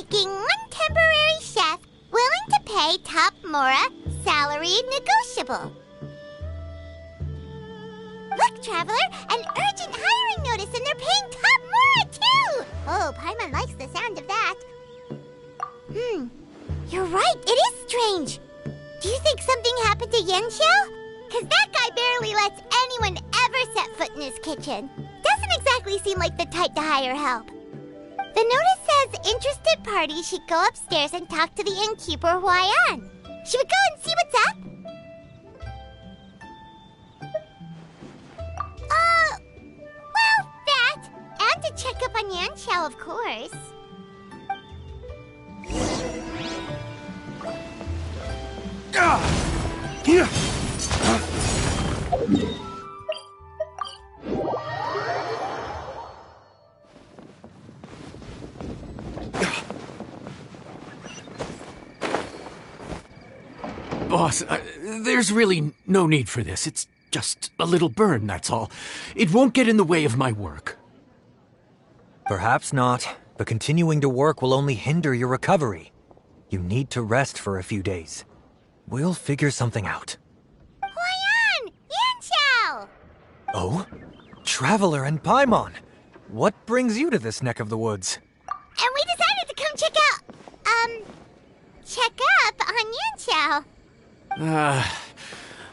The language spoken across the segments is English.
seeking one temporary chef willing to pay top Mora salary negotiable. Look, Traveler, an urgent hiring notice, and they're paying top Mora, too! Oh, Paimon likes the sound of that. You're right, it is strange. Do you think something happened to Yanxiao? Because that guy barely lets anyone ever set foot in his kitchen. Doesn't exactly seem like the type to hire help. The notice says interested parties should go upstairs and talk to the innkeeper Huayan. Should we go and see what's up? Well, that. And to check up on Yanxiao, of course. Boss, there's really no need for this. It's just a little burn, that's all. It won't get in the way of my work. Perhaps not, but continuing to work will only hinder your recovery. You need to rest for a few days. We'll figure something out. Huayan! Yanxiao! Oh? Traveler and Paimon! What brings you to this neck of the woods? And we decided to come check up on Yanxiao.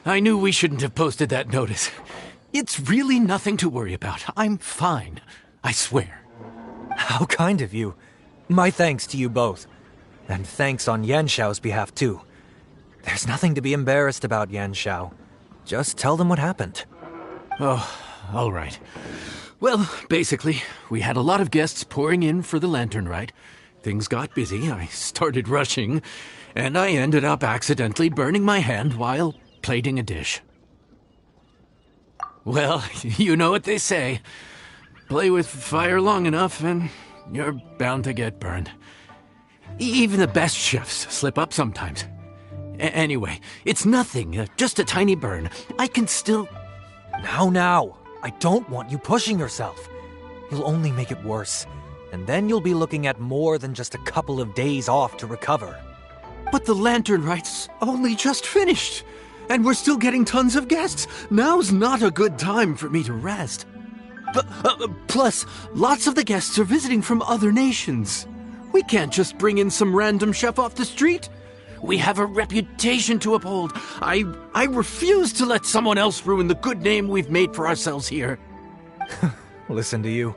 I knew we shouldn't have posted that notice. It's really nothing to worry about. I'm fine. I swear. How kind of you. My thanks to you both. And thanks on Yanxiao's behalf, too. There's nothing to be embarrassed about, Yanxiao. Just tell them what happened. Oh, all right. Well, basically, we had a lot of guests pouring in for the lantern rite. Things got busy, I started rushing, and I ended up accidentally burning my hand while plating a dish. Well, you know what they say. Play with fire long enough and you're bound to get burned. Even the best chefs slip up sometimes. Anyway, it's nothing, just a tiny burn. I can still... Now, I don't want you pushing yourself. You'll only make it worse. And then you'll be looking at more than just a couple of days off to recover. But the lantern rite's only just finished. And we're still getting tons of guests. Now's not a good time for me to rest. Plus, lots of the guests are visiting from other nations. We can't just bring in some random chef off the street. We have a reputation to uphold. I refuse to let someone else ruin the good name we've made for ourselves here. Listen to you.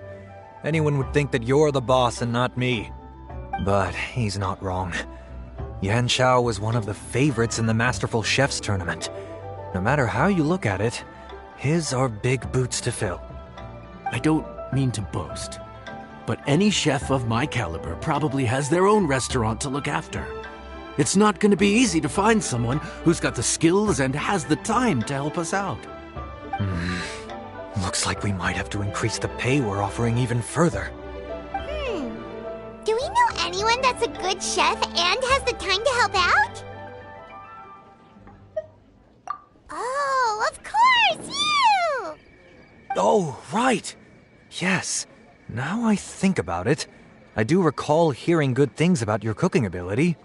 Anyone would think that you're the boss and not me. But he's not wrong. Yanxiao was one of the favorites in the Masterful Chefs tournament. No matter how you look at it, his are big boots to fill. I don't mean to boast, but any chef of my caliber probably has their own restaurant to look after. It's not going to be easy to find someone who's got the skills and has the time to help us out. Looks like we might have to increase the pay we're offering even further. Do we know anyone that's a good chef and has the time to help out? Oh, of course, you! Oh, right. Yes. Now I think about it, I do recall hearing good things about your cooking ability.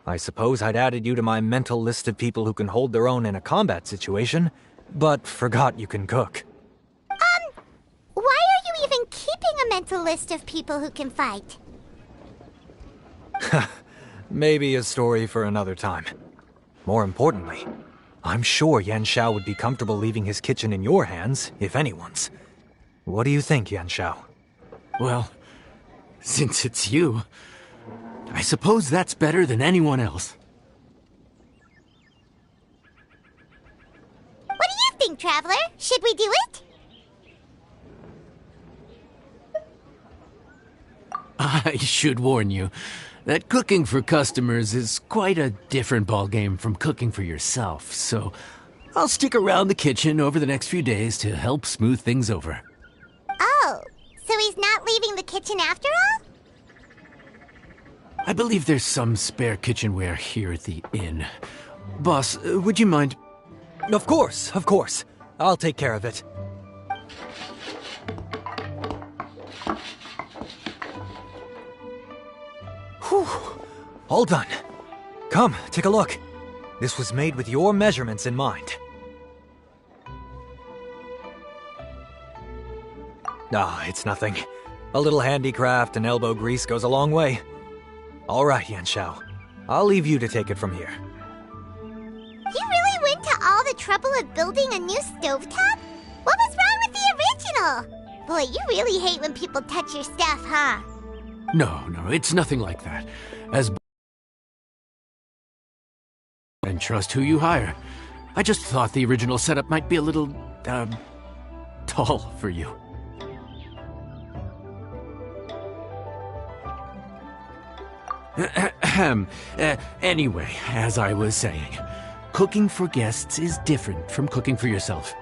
I suppose I'd added you to my mental list of people who can hold their own in a combat situation, but forgot you can cook. Why are you even keeping a mental list of people who can fight? Maybe a story for another time. More importantly, I'm sure Yanxiao would be comfortable leaving his kitchen in your hands, if anyone's. What do you think, Yanxiao? Well, since it's you, I suppose that's better than anyone else. What do you think, Traveler? Should we do it? I should warn you that cooking for customers is quite a different ballgame from cooking for yourself, so I'll stick around the kitchen over the next few days to help smooth things over. Oh, so he's not leaving the kitchen after all? I believe there's some spare kitchenware here at the inn. Boss, would you mind? Of course. I'll take care of it. All done. Come, take a look. This was made with your measurements in mind. Ah, it's nothing. A little handicraft and elbow grease goes a long way. All right, Yanxiao. I'll leave you to take it from here. You really went to all the trouble of building a new stovetop? What was wrong with the original? Boy, you really hate when people touch your stuff, huh? No, it's nothing like that. And trust who you hire. I just thought the original setup might be a little, tall for you. Anyway, as I was saying, cooking for guests is different from cooking for yourself.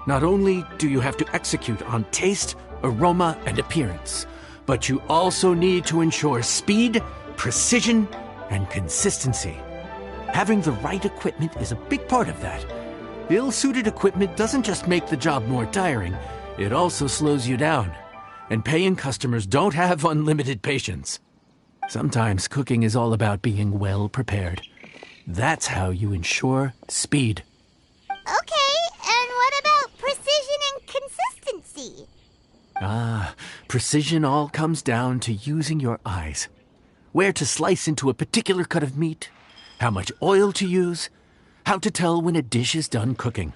Not only do you have to execute on taste, aroma, and appearance, but you also need to ensure speed, precision, and consistency. Having the right equipment is a big part of that. Ill-suited equipment doesn't just make the job more tiring, it also slows you down. And paying customers don't have unlimited patience. Sometimes cooking is all about being well prepared. That's how you ensure speed. Okay, and what about precision and consistency? Precision all comes down to using your eyes. Where to slice into a particular cut of meat, how much oil to use, how to tell when a dish is done cooking.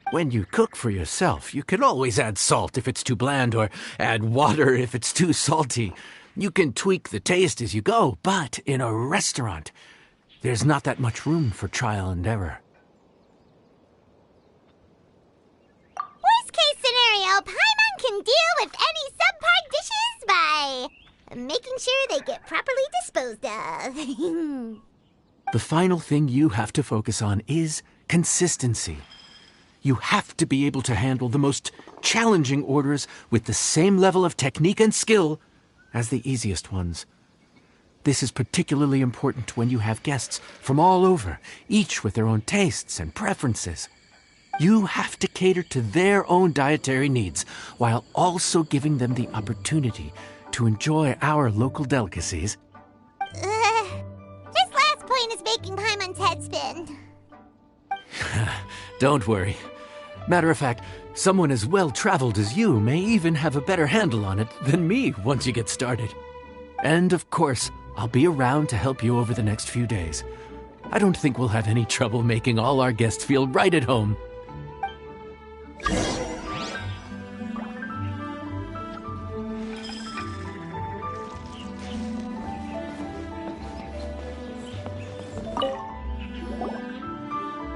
When you cook for yourself, you can always add salt if it's too bland or add water if it's too salty. You can tweak the taste as you go, but in a restaurant, there's not that much room for trial and error. Worst case scenario, Paimon can deal with any subpar dishes by making sure they get properly disposed of. The final thing you have to focus on is consistency. You have to be able to handle the most challenging orders with the same level of technique and skill as the easiest ones. This is particularly important when you have guests from all over, each with their own tastes and preferences. You have to cater to their own dietary needs while also giving them the opportunity to enjoy our local delicacies. This last point is making Paimon's head spin. Don't worry. Matter of fact, someone as well-traveled as you may even have a better handle on it than me once you get started. And of course, I'll be around to help you over the next few days. I don't think we'll have any trouble making all our guests feel right at home.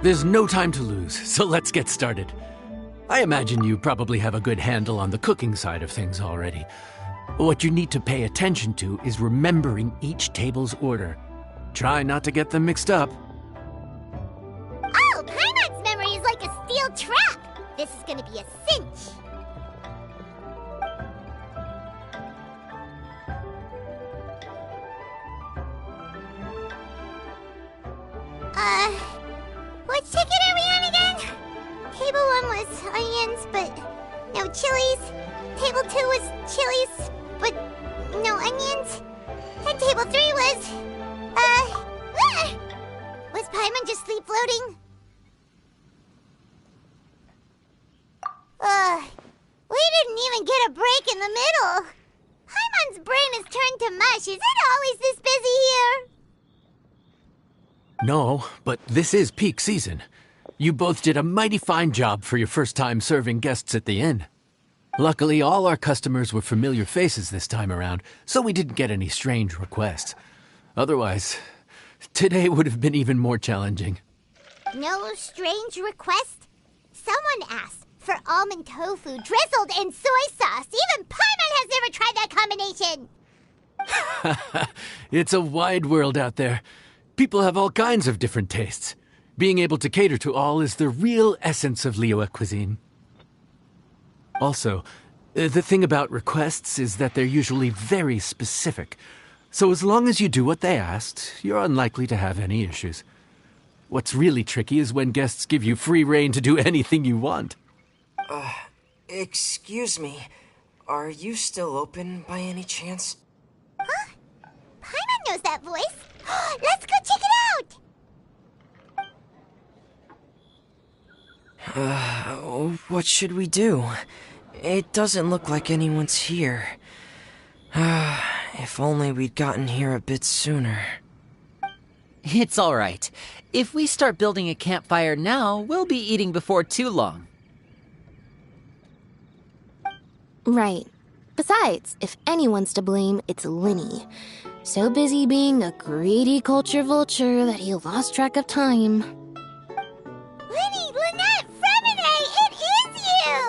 There's no time to lose, so let's get started. I imagine you probably have a good handle on the cooking side of things already. What you need to pay attention to is remembering each table's order. Try not to get them mixed up. Oh, Paimon's memory is like a steel trap! This is gonna be a cinch! Which ticket are we on again? Table 1 was onions, but no chilies. Table 2 was chilies, but no onions. And table 3 was, was Paimon just sleep floating? We didn't even get a break in the middle. Paimon's brain has turned to mush. Is it always this busy here? No, but this is peak season. You both did a mighty fine job for your first time serving guests at the inn. Luckily, all our customers were familiar faces this time around, so we didn't get any strange requests. Otherwise, today would have been even more challenging. No strange request? Someone asked for almond tofu drizzled in soy sauce. Even Paimon has never tried that combination. It's a wide world out there. People have all kinds of different tastes. Being able to cater to all is the real essence of Liyue cuisine. Also, the thing about requests is that they're usually very specific. So as long as you do what they asked, you're unlikely to have any issues. What's really tricky is when guests give you free rein to do anything you want. Excuse me. Are you still open by any chance? Huh? Paimon knows that voice. Let's go check it out! What should we do? It doesn't look like anyone's here. If only we'd gotten here a bit sooner. It's all right. If we start building a campfire now, we'll be eating before too long. Right. Besides, if anyone's to blame, it's Linny. So busy being a greedy culture vulture that he lost track of time. Linny, Lynette, Fremine, it is you!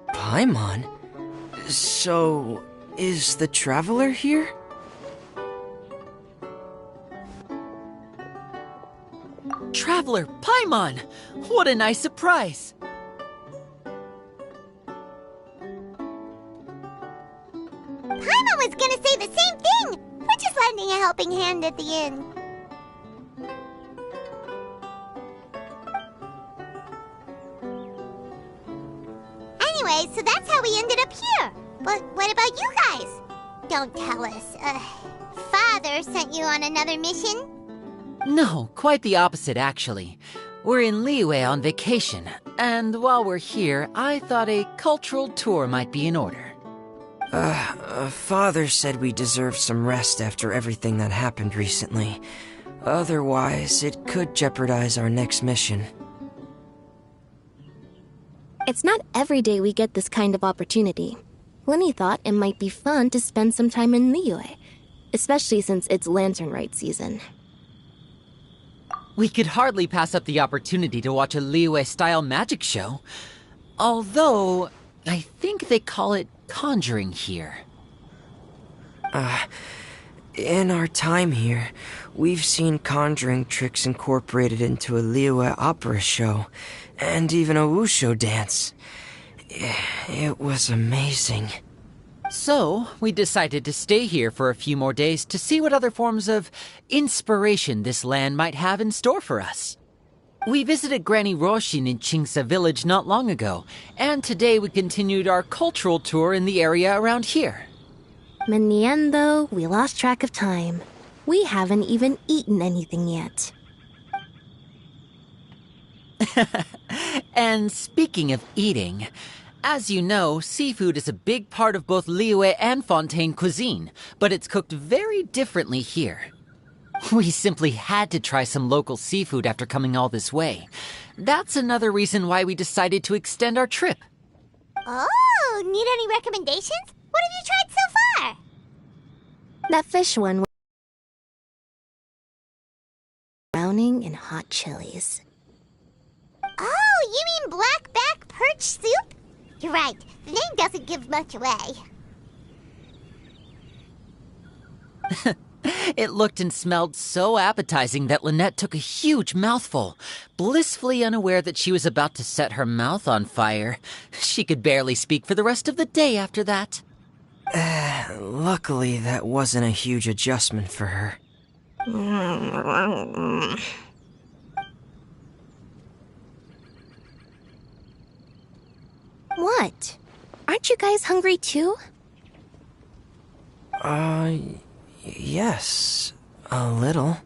Paimon? So, is the Traveler here? Traveler, Paimon! What a nice surprise! Paimon was gonna say the same thing! We're just lending a helping hand at the inn. Anyway, so that's how we ended up here. But what about you guys? Don't tell us. Father sent you on another mission? No, quite the opposite, actually. We're in Liyue on vacation, and while we're here, I thought a cultural tour might be in order. Father said we deserve some rest after everything that happened recently. Otherwise, it could jeopardize our next mission. It's not every day we get this kind of opportunity. Linny thought it might be fun to spend some time in Liyue, especially since it's Lantern Rite season. We could hardly pass up the opportunity to watch a Liyue-style magic show. Although, I think they call it conjuring here. In our time here, we've seen conjuring tricks incorporated into a Liyue opera show, and even a wushu dance. It was amazing. So, we decided to stay here for a few more days to see what other forms of inspiration this land might have in store for us. We visited Granny Roshin in Chingsa village not long ago, and today we continued our cultural tour in the area around here. In the end, though, we lost track of time. We haven't even eaten anything yet. And speaking of eating, as you know, seafood is a big part of both Liyue and Fontaine cuisine, but it's cooked very differently here. We simply had to try some local seafood after coming all this way. That's another reason why we decided to extend our trip. Oh, need any recommendations? What have you tried so far? That fish one was drowning in hot chilies. Oh, you mean blackback perch soup? You're right, the name doesn't give much away. It looked and smelled so appetizing that Lynette took a huge mouthful, blissfully unaware that she was about to set her mouth on fire. She could barely speak for the rest of the day after that. Luckily, that wasn't a huge adjustment for her. What? Aren't you guys hungry too? Yes, a little.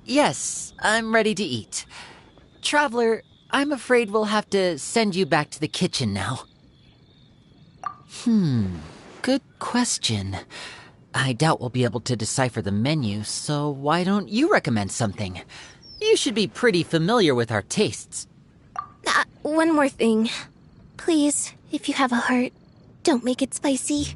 Yes, I'm ready to eat. Traveler, I'm afraid we'll have to send you back to the kitchen now. Good question. I doubt we'll be able to decipher the menu, so why don't you recommend something? You should be pretty familiar with our tastes. One more thing. Please, if you have a heart, don't make it spicy.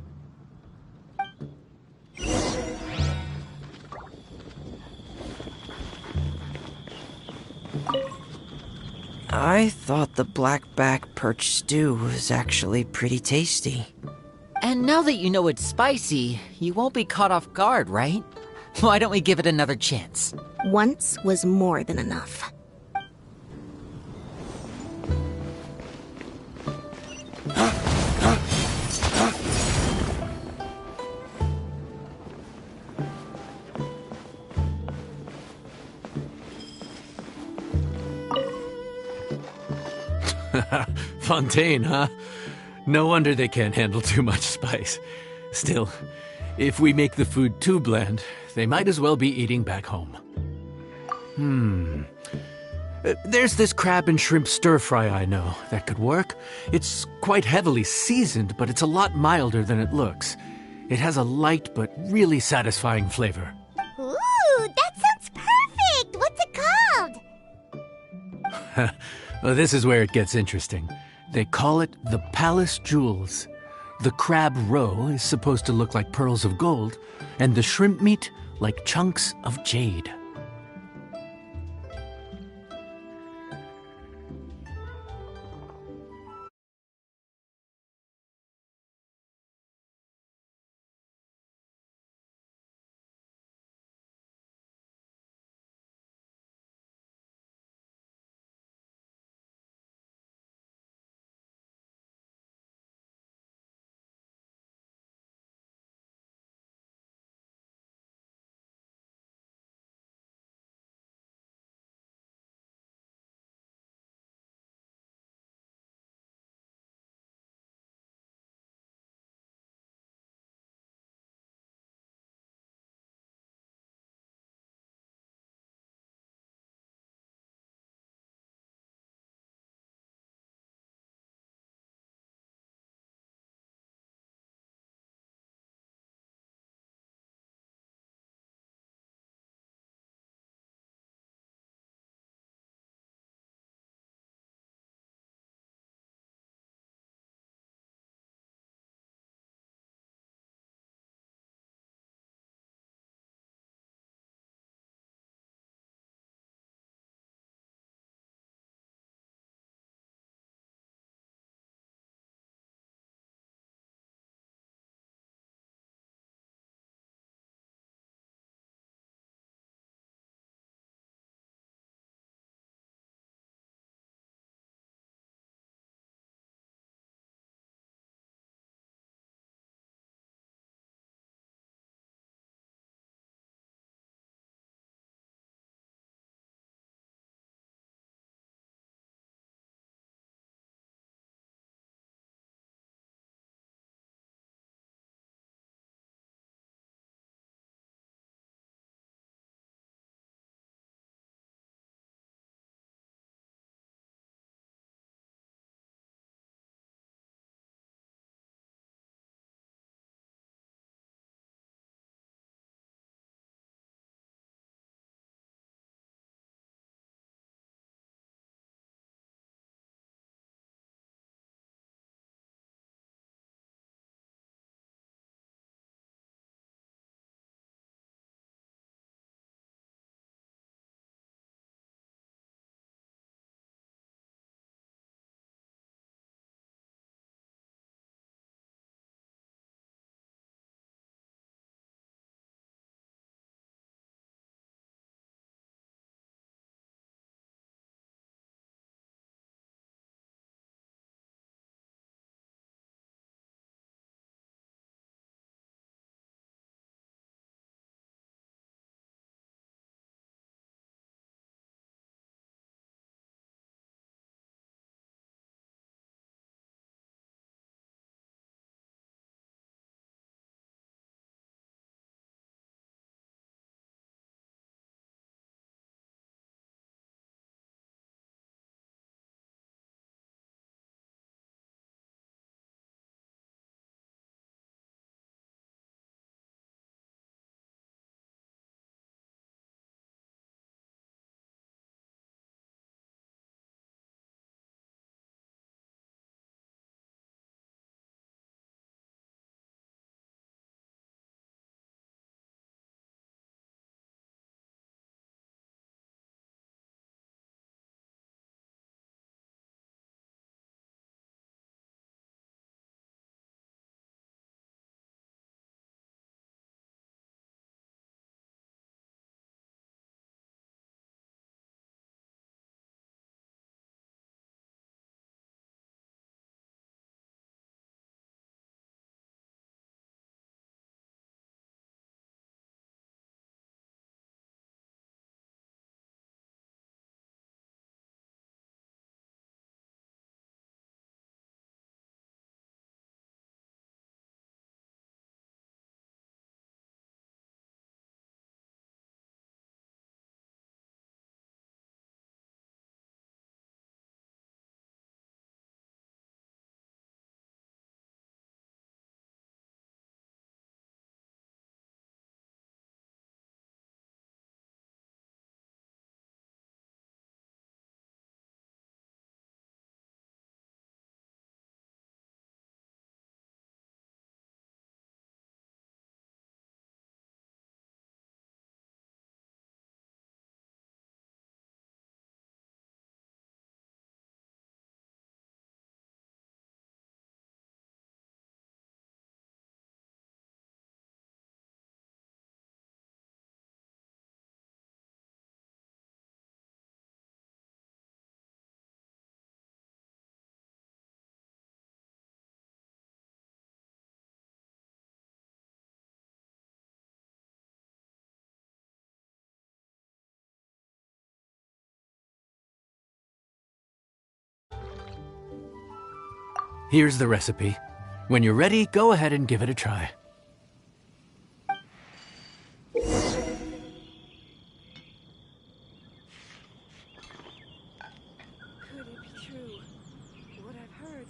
I thought the blackback perch stew was actually pretty tasty. And now that you know it's spicy, you won't be caught off guard, right? Why don't we give it another chance? Once was more than enough. Fontaine, huh? No wonder they can't handle too much spice. Still, if we make the food too bland, they might as well be eating back home. There's this crab and shrimp stir-fry I know that could work. It's quite heavily seasoned, but it's a lot milder than it looks. It has a light but really satisfying flavor. Ooh, that sounds perfect! What's it called? Well, this is where it gets interesting. They call it the Palace Jewels. The crab roe is supposed to look like pearls of gold, and the shrimp meat like chunks of jade. Here's the recipe. When you're ready, go ahead and give it a try. Could it be true? What I've heard.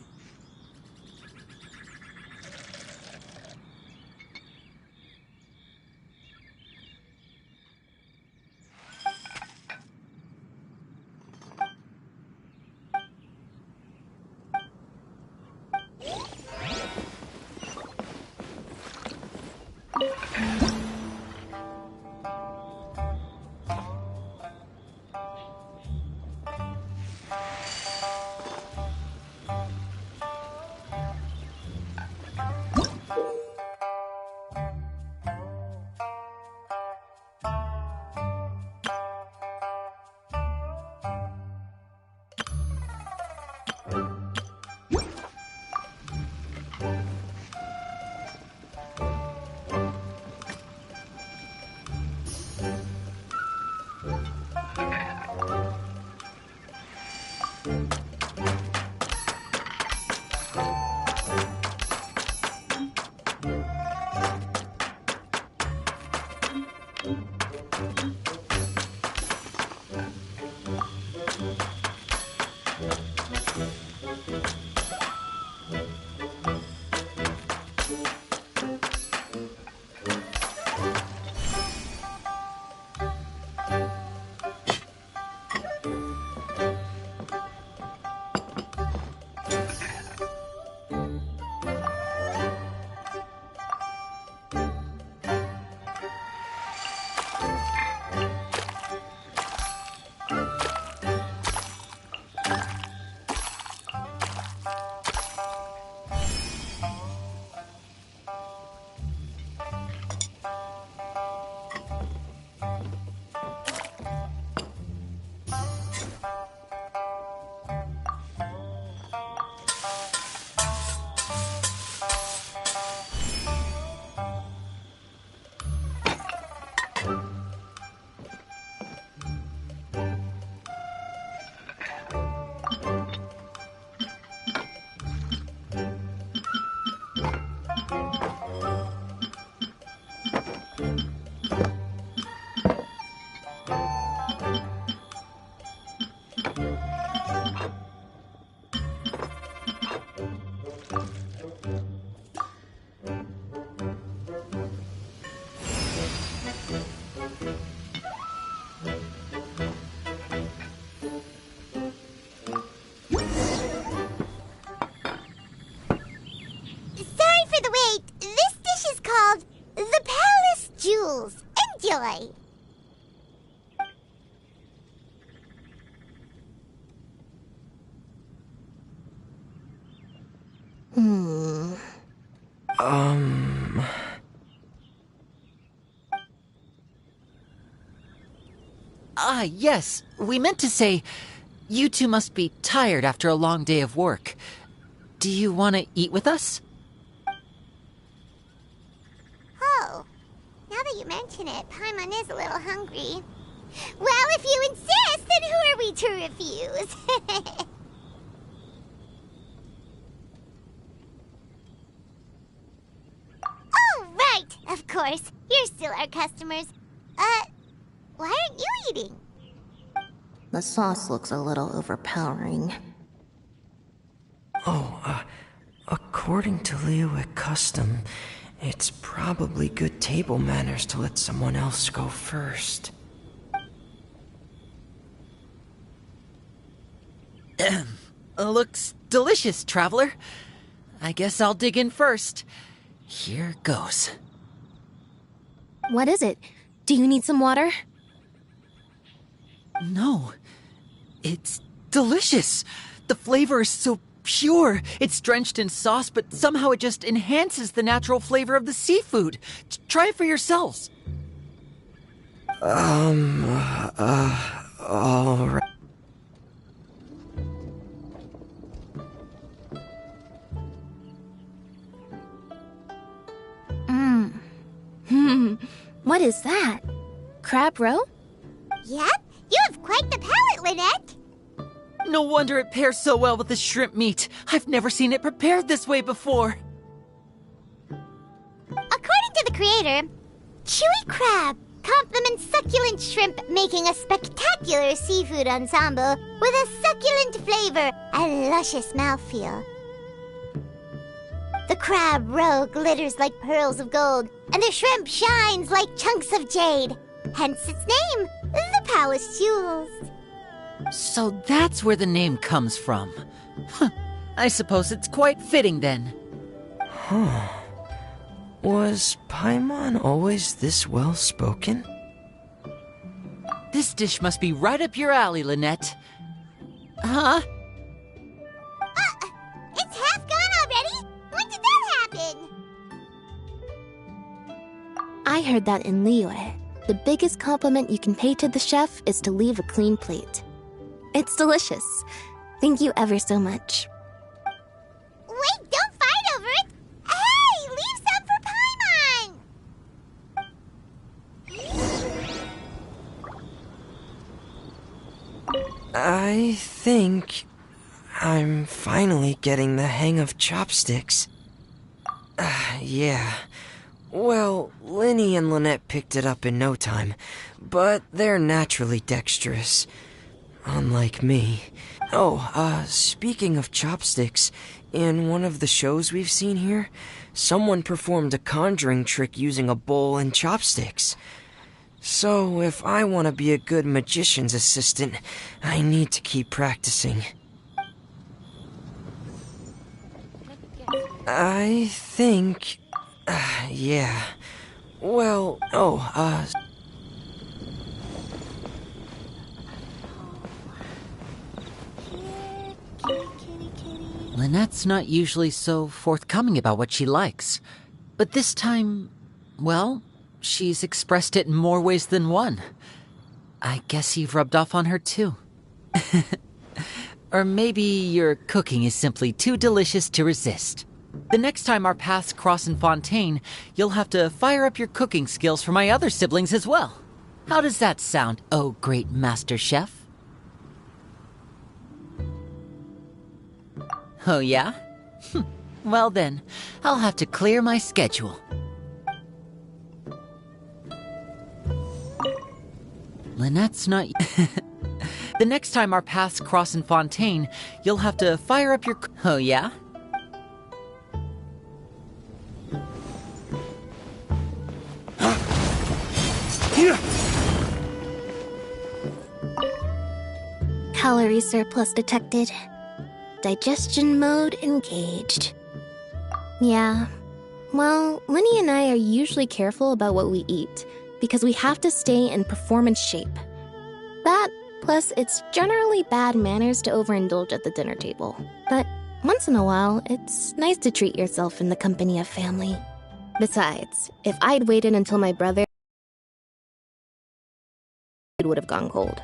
Sorry for the wait. This dish is called the Palace Jewels. Enjoy. Ah, yes. We meant to say, you two must be tired after a long day of work. Do you want to eat with us? Oh, now that you mention it, Paimon is a little hungry. Well, if you insist, then who are we to refuse? Oh, right, of course. You're still our customers. Why aren't you eating? The sauce looks a little overpowering. According to Liyue custom, it's probably good table manners to let someone else go first. Looks delicious, traveler. I guess I'll dig in first. Here goes. What is it? Do you need some water? No, it's delicious. The flavor is so pure. It's drenched in sauce, but somehow it just enhances the natural flavor of the seafood. Try it for yourselves. All right. What is that? Crab roe? Yep, you have quite the palate, Lynette. No wonder it pairs so well with the shrimp meat. I've never seen it prepared this way before. According to the creator, chewy crab complements succulent shrimp, making a spectacular seafood ensemble with a succulent flavor and luscious mouthfeel. The crab roe glitters like pearls of gold, and the shrimp shines like chunks of jade. Hence its name, the Palace Jewels. So that's where the name comes from. I suppose it's quite fitting then. Was Paimon always this well-spoken? This dish must be right up your alley, Lynette. Huh? It's half gone already? When did that happen? I heard that in Liyue. The biggest compliment you can pay to the chef is to leave a clean plate. It's delicious. Thank you ever so much. Wait, don't fight over it! Hey, leave some for Paimon! I think I'm finally getting the hang of chopsticks. Yeah. Well, Linny and Lynette picked it up in no time, but they're naturally dexterous. Unlike me. Oh, speaking of chopsticks, in one of the shows we've seen here, someone performed a conjuring trick using a bowl and chopsticks. So, if I want to be a good magician's assistant, I need to keep practicing. I think... yeah. Well, Lynette's not usually so forthcoming about what she likes. But this time, well, she's expressed it in more ways than one. I guess you've rubbed off on her too. Or maybe your cooking is simply too delicious to resist. The next time our paths cross in Fontaine, you'll have to fire up your cooking skills for my other siblings as well. How does that sound, oh great master chef? Oh yeah? Well then, I'll have to clear my schedule. Lynette's not... The next time our paths cross in Fontaine, you'll have to fire up your... Oh yeah? Calorie surplus detected. Digestion mode engaged. Yeah. Well, Linny and I are usually careful about what we eat, because we have to stay in performance shape. That, plus it's generally bad manners to overindulge at the dinner table. But once in a while, it's nice to treat yourself in the company of family. Besides, if I'd waited until my brother, it would have gone cold.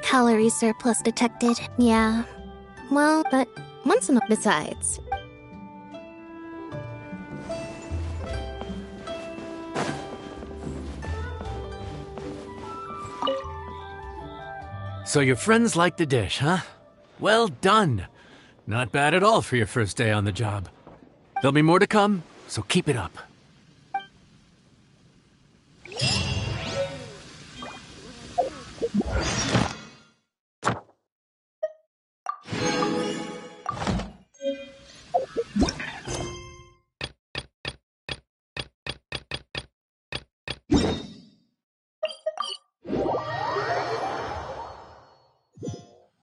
Calorie surplus detected. Yeah. Well, but once in a... Besides... So your friends like the dish, huh? Well done. Not bad at all for your first day on the job. There'll be more to come, so keep it up.